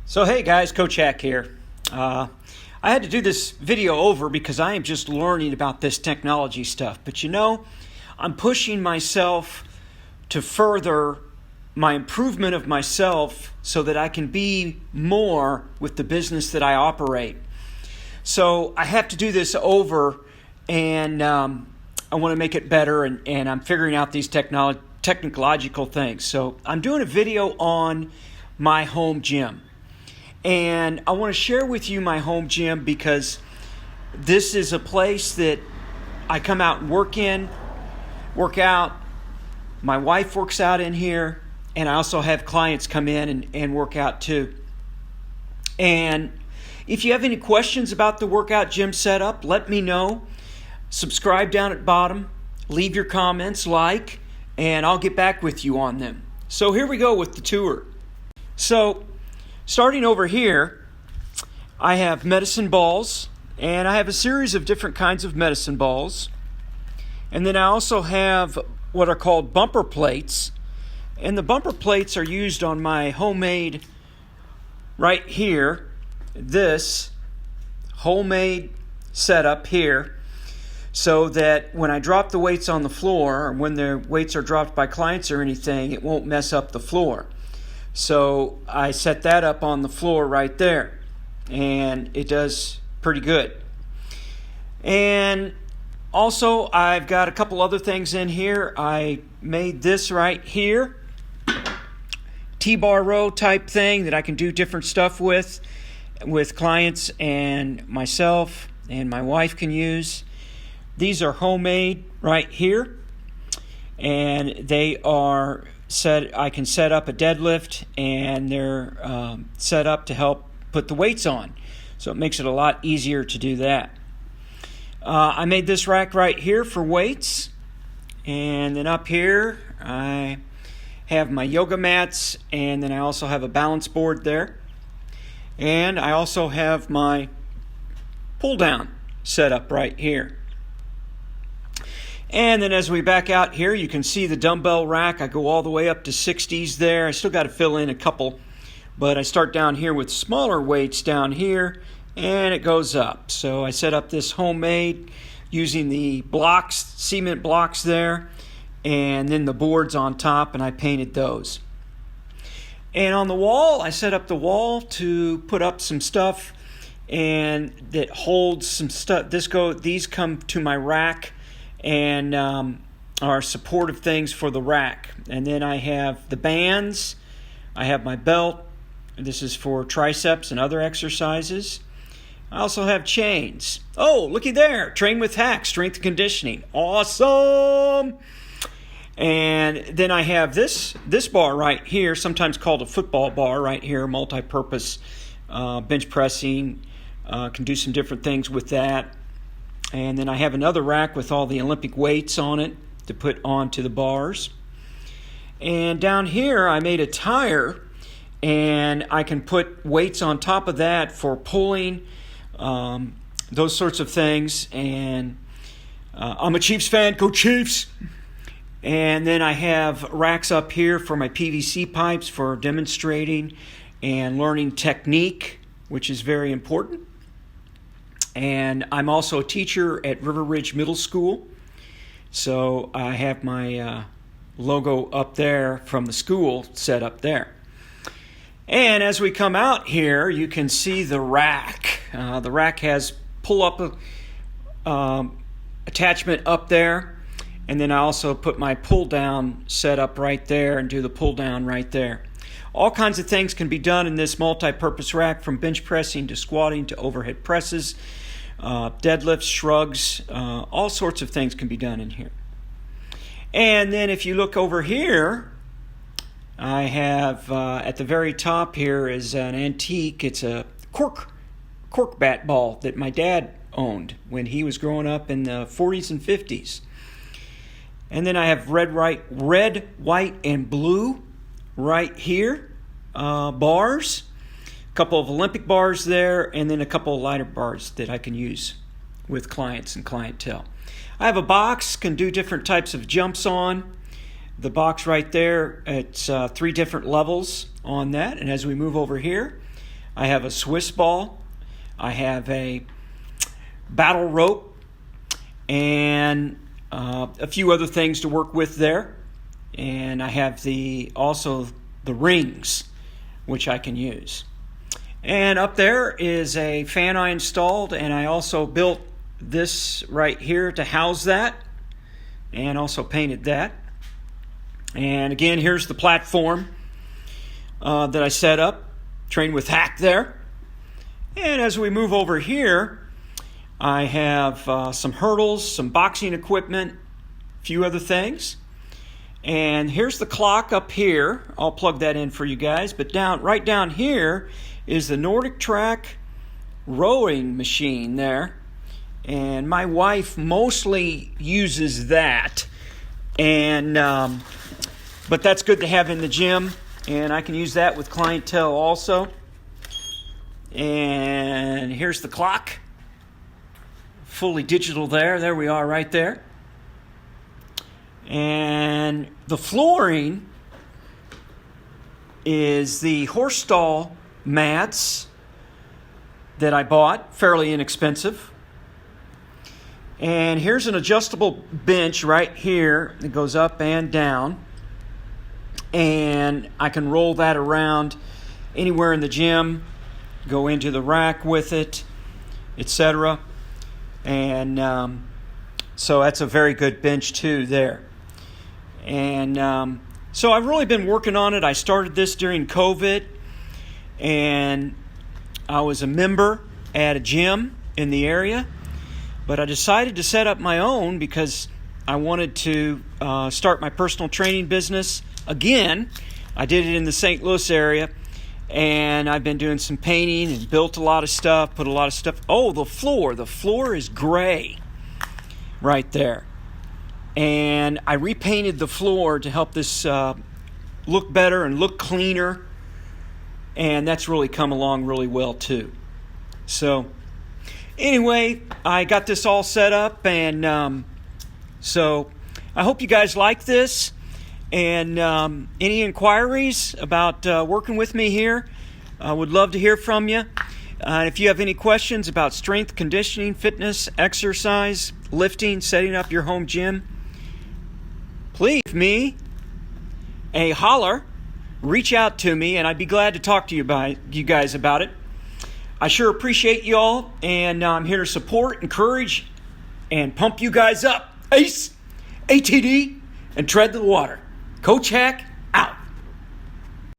So hey guys, Coach Hack here. I had to do this video over because I am just learning about this technology stuff. But I'm pushing myself to further my improvement of myself so that I can be more with the business that I operate. So I have to do this over, and I want to make it better, and I'm figuring out these technological things. So I'm doing a video on my home gym. And I want to share with you my home gym because this is a place that I come out and work out. My wife works out in here, and I also have clients come in and work out too. And if you have any questions about the workout gym setup, let me know. Subscribe down at bottom, leave your comments, and I'll get back with you on them. So here we go with the tour. So starting over here, I have medicine balls, and I have a series of different kinds of medicine balls. And then I also have what are called bumper plates. And the bumper plates are used on my homemade, right here, this homemade setup here, so that when I drop the weights on the floor, or when the weights are dropped by clients or anything, it won't mess up the floor. So I set that up on the floor right there, and it does pretty good. And also I've got a couple other things in here. I made this right here, T-bar row type thing that I can do different stuff with clients and myself, and my wife can use. These are homemade right here, and they are I can set up a deadlift, and they're set up to help put the weights on. So it makes it a lot easier to do that. I made this rack right here for weights. And then up here, I have my yoga mats, and then I also have a balance board there. And I also have my pull down set up right here. And then as we back out here, you can see the dumbbell rack. I go all the way up to 60s there. I still got to fill in a couple, but I start down here with smaller weights down here, and it goes up. So I set up this homemade using the blocks, cement blocks there, and then the boards on top, and I painted those. And on the wall, I set up the wall to put up some stuff, and that holds some stuff. These come to my rack, and are supportive things for the rack. And then I have the bands, I have my belt. This is for triceps and other exercises. I also have chains. Oh, looky there, Train with Hack, strength and conditioning. Awesome! And then I have this bar right here, sometimes called a football bar right here, multi-purpose bench pressing. Can do some different things with that. And then I have another rack with all the Olympic weights on it to put onto the bars. And down here I made a tire, and I can put weights on top of that for pulling, those sorts of things. And I'm a Chiefs fan, go Chiefs! And then I have racks up here for my PVC pipes for demonstrating and learning technique, which is very important. And I'm also a teacher at River Ridge Middle School. So I have my logo up there from the school set up there. And as we come out here, you can see the rack. The rack has pull-up attachment up there. And then I also put my pull-down set up right there and do the pull-down right there. All kinds of things can be done in this multi-purpose rack, from bench pressing to squatting to overhead presses. Deadlifts, shrugs, all sorts of things can be done in here. And then if you look over here, I have at the very top here is an antique. It's a cork bat ball that my dad owned when he was growing up in the 40s and 50s. And then I have red, white, and blue right here bars. Couple of Olympic bars there, and then a couple of lighter bars that I can use with clients and clientele. I have a box, can do different types of jumps on. The box right there, it's 3 different levels on that. And as we move over here, I have a Swiss ball. I have a battle rope and a few other things to work with there. And I have also the rings, which I can use. And up there is a fan I installed, and I also built this right here to house that, and also painted that. And again, here's the platform that I set up, trained with Hack there. And as we move over here, I have some hurdles, some boxing equipment, a few other things. And here's the clock up here. I'll plug that in for you guys. But right down here is the Nordic Track rowing machine there. And my wife mostly uses that. And but that's good to have in the gym. And I can use that with clientele also. And here's the clock. Fully digital there. There we are right there. And the flooring is the horse stall mats that I bought, fairly inexpensive. And here's an adjustable bench right here that goes up and down. And I can roll that around anywhere in the gym, go into the rack with it, etc. And so that's a very good bench too there. And so I've really been working on it. I started this during COVID, and I was a member at a gym in the area, but I decided to set up my own because I wanted to start my personal training business again. I did it in the St. Louis area, and I've been doing some painting and built a lot of stuff, put a lot of stuff. Oh, the floor is gray right there. And I repainted the floor to help this look better and look cleaner. And that's really come along really well too. So anyway, I got this all set up. And so I hope you guys like this. And any inquiries about working with me here, I would love to hear from you. If you have any questions about strength, conditioning, fitness, exercise, lifting, setting up your home gym, please give me a holler, reach out to me, and I'd be glad to talk to you guys about it. I sure appreciate you all, and I'm here to support, encourage, and pump you guys up. ACE, ATD, and tread the water. Coach Hack